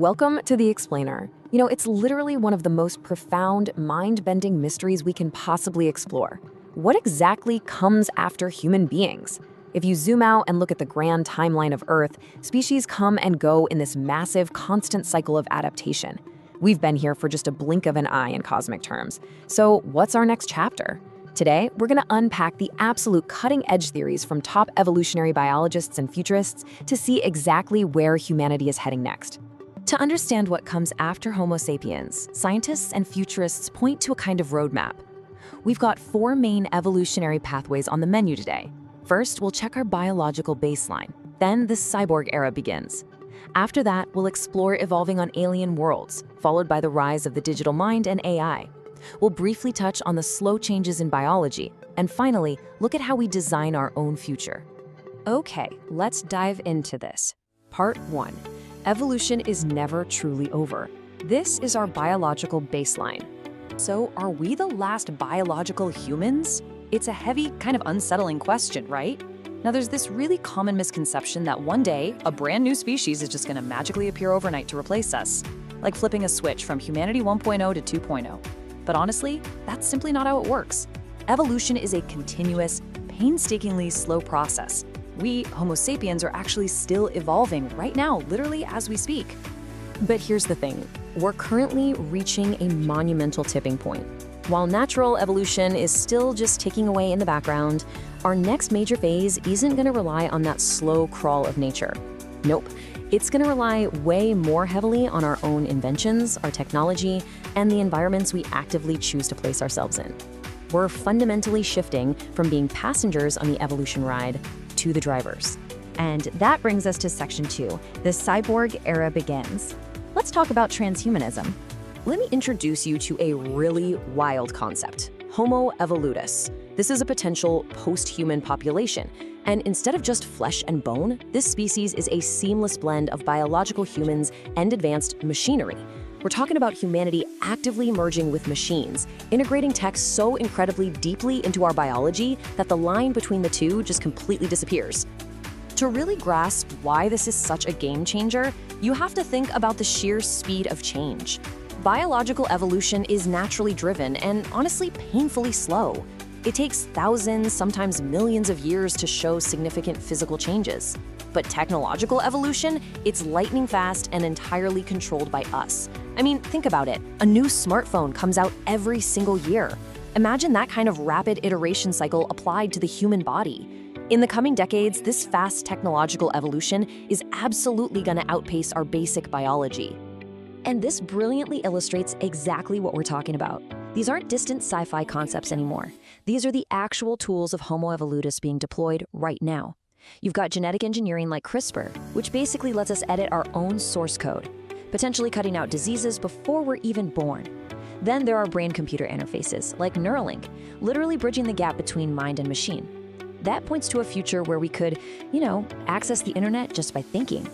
Welcome to The Explainer. It's literally one of the most profound, mind-bending mysteries we can possibly explore. What exactly comes after human beings? If you zoom out and look at the grand timeline of Earth, species come and go in this massive, constant cycle of adaptation. We've been here for just a blink of an eye in cosmic terms. So what's our next chapter? Today, we're going to unpack the absolute cutting-edge theories from top evolutionary biologists and futurists to see exactly where humanity is heading next. To understand what comes after Homo sapiens, scientists and futurists point to a kind of roadmap. We've got four main evolutionary pathways on the menu today. First, we'll check our biological baseline. Then the cyborg era begins. After that, we'll explore evolving on alien worlds, followed by the rise of the digital mind and AI. We'll briefly touch on the slow changes in biology, and finally, look at how we design our own future. Okay, let's dive into this. Part 1. Evolution is never truly over. This is our biological baseline. So, are we the last biological humans? It's a heavy, kind of unsettling question, right? Now, there's this really common misconception that one day, a brand new species is just going to magically appear overnight to replace us, like flipping a switch from humanity 1.0 to 2.0. But honestly, that's simply not how it works. Evolution is a continuous, painstakingly slow process. We, Homo sapiens, are actually still evolving right now, literally as we speak. But here's the thing. We're currently reaching a monumental tipping point. While natural evolution is still just ticking away in the background, our next major phase isn't going to rely on that slow crawl of nature. Nope. It's going to rely way more heavily on our own inventions, our technology, and the environments we actively choose to place ourselves in. We're fundamentally shifting from being passengers on the evolution ride to the drivers. And that brings us to Section 2. The cyborg era begins. Let's talk about transhumanism. Let me introduce you to a really wild concept, Homo evolutus. This is a potential post-human population. And instead of just flesh and bone, this species is a seamless blend of biological humans and advanced machinery. We're talking about humanity actively merging with machines, integrating tech so incredibly deeply into our biology that the line between the two just completely disappears. To really grasp why this is such a game changer, you have to think about the sheer speed of change. Biological evolution is naturally driven and honestly painfully slow. It takes thousands, sometimes millions of years to show significant physical changes. But technological evolution, it's lightning fast and entirely controlled by us. I mean, think about it. A new smartphone comes out every single year. Imagine that kind of rapid iteration cycle applied to the human body. In the coming decades, this fast technological evolution is absolutely going to outpace our basic biology. And this brilliantly illustrates exactly what we're talking about. These aren't distant sci-fi concepts anymore. These are the actual tools of Homo evolutus being deployed right now. You've got genetic engineering like CRISPR, which basically lets us edit our own source code, potentially cutting out diseases before we're even born. Then there are brain-computer interfaces like Neuralink, literally bridging the gap between mind and machine. That points to a future where we could, access the internet just by thinking.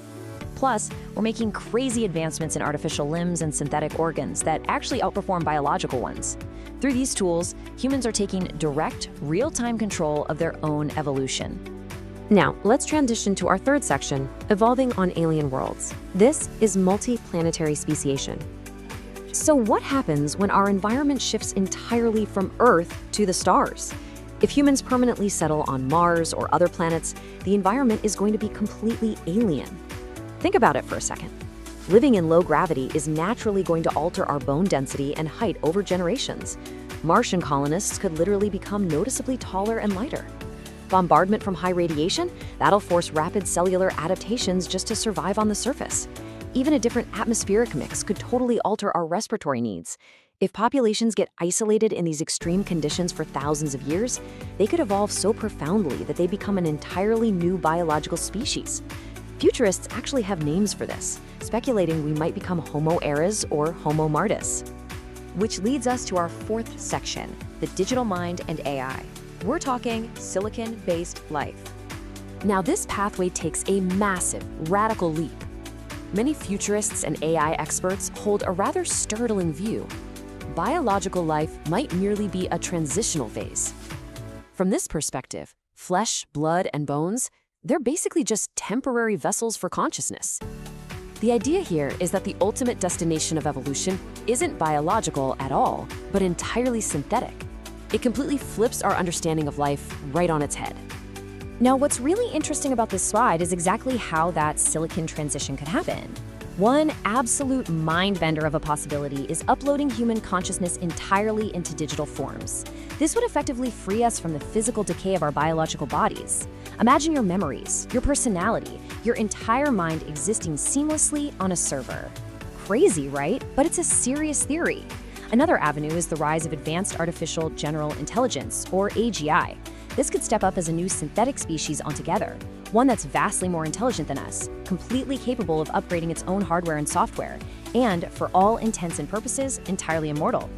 Plus, we're making crazy advancements in artificial limbs and synthetic organs that actually outperform biological ones. Through these tools, humans are taking direct, real-time control of their own evolution. Now, let's transition to our third section, evolving on alien worlds. This is multi-planetary speciation. So what happens when our environment shifts entirely from Earth to the stars? If humans permanently settle on Mars or other planets, the environment is going to be completely alien. Think about it for a second. Living in low gravity is naturally going to alter our bone density and height over generations. Martian colonists could literally become noticeably taller and lighter. Bombardment from high radiation, that'll force rapid cellular adaptations just to survive on the surface. Even a different atmospheric mix could totally alter our respiratory needs. If populations get isolated in these extreme conditions for thousands of years, they could evolve so profoundly that they become an entirely new biological species. Futurists actually have names for this, speculating we might become Homo eris or Homo martis. Which leads us to our fourth section, the digital mind and AI. We're talking silicon-based life. Now, this pathway takes a massive, radical leap. Many futurists and AI experts hold a rather startling view. Biological life might merely be a transitional phase. From this perspective, flesh, blood, and bones, they're basically just temporary vessels for consciousness. The idea here is that the ultimate destination of evolution isn't biological at all, but entirely synthetic. It completely flips our understanding of life right on its head. Now, what's really interesting about this slide is exactly how that silicon transition could happen. One absolute mind-bender of a possibility is uploading human consciousness entirely into digital forms. This would effectively free us from the physical decay of our biological bodies. Imagine your memories, your personality, your entire mind existing seamlessly on a server. Crazy, right? But it's a serious theory. Another avenue is the rise of advanced artificial general intelligence, or AGI. This could step up as a new synthetic species altogether, one that's vastly more intelligent than us, completely capable of upgrading its own hardware and software, and, for all intents and purposes, entirely immortal.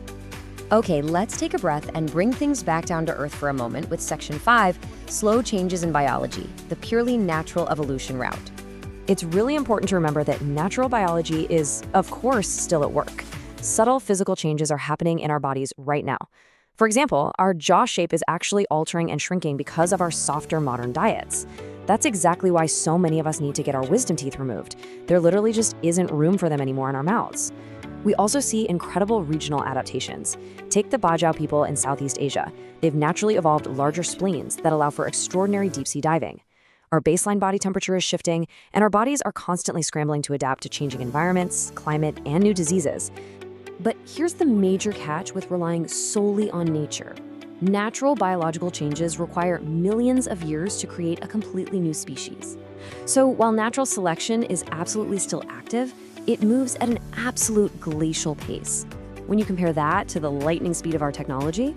Okay, let's take a breath and bring things back down to earth for a moment with Section 5, Slow Changes in Biology, the purely natural evolution route. It's really important to remember that natural biology is, of course, still at work. Subtle physical changes are happening in our bodies right now. For example, our jaw shape is actually altering and shrinking because of our softer modern diets. That's exactly why so many of us need to get our wisdom teeth removed. There literally just isn't room for them anymore in our mouths. We also see incredible regional adaptations. Take the Bajau people in Southeast Asia. They've naturally evolved larger spleens that allow for extraordinary deep-sea diving. Our baseline body temperature is shifting, and our bodies are constantly scrambling to adapt to changing environments, climate, and new diseases. But here's the major catch with relying solely on nature. Natural biological changes require millions of years to create a completely new species. So while natural selection is absolutely still active, it moves at an absolute glacial pace. When you compare that to the lightning speed of our technology,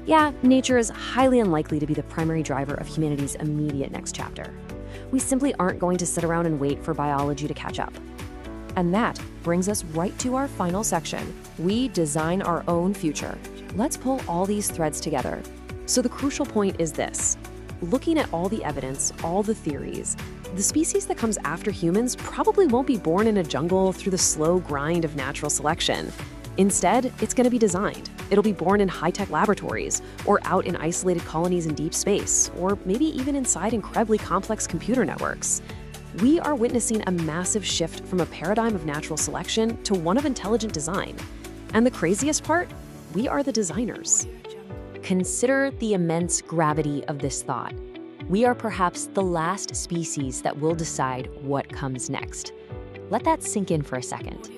yeah, nature is highly unlikely to be the primary driver of humanity's immediate next chapter. We simply aren't going to sit around and wait for biology to catch up. And that brings us right to our final section. We design our own future. Let's pull all these threads together. So the crucial point is this. Looking at all the evidence, all the theories, the species that comes after humans probably won't be born in a jungle through the slow grind of natural selection. Instead, it's going to be designed. It'll be born in high-tech laboratories, or out in isolated colonies in deep space, or maybe even inside incredibly complex computer networks. We are witnessing a massive shift from a paradigm of natural selection to one of intelligent design. And the craziest part? We are the designers. Consider the immense gravity of this thought. We are perhaps the last species that will decide what comes next. Let that sink in for a second.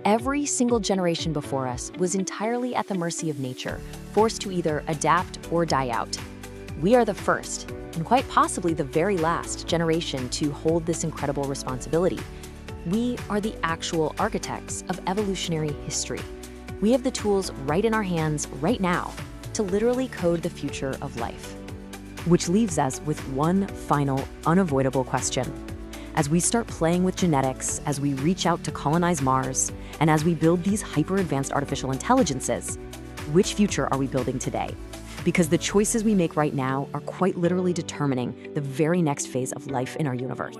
Every single generation before us was entirely at the mercy of nature, forced to either adapt or die out. We are the first, and quite possibly the very last generation to hold this incredible responsibility. We are the actual architects of evolutionary history. We have the tools right in our hands right now to literally code the future of life. Which leaves us with one final, unavoidable question. As we start playing with genetics, as we reach out to colonize Mars, and as we build these hyper-advanced artificial intelligences, which future are we building today? Because the choices we make right now are quite literally determining the very next phase of life in our universe.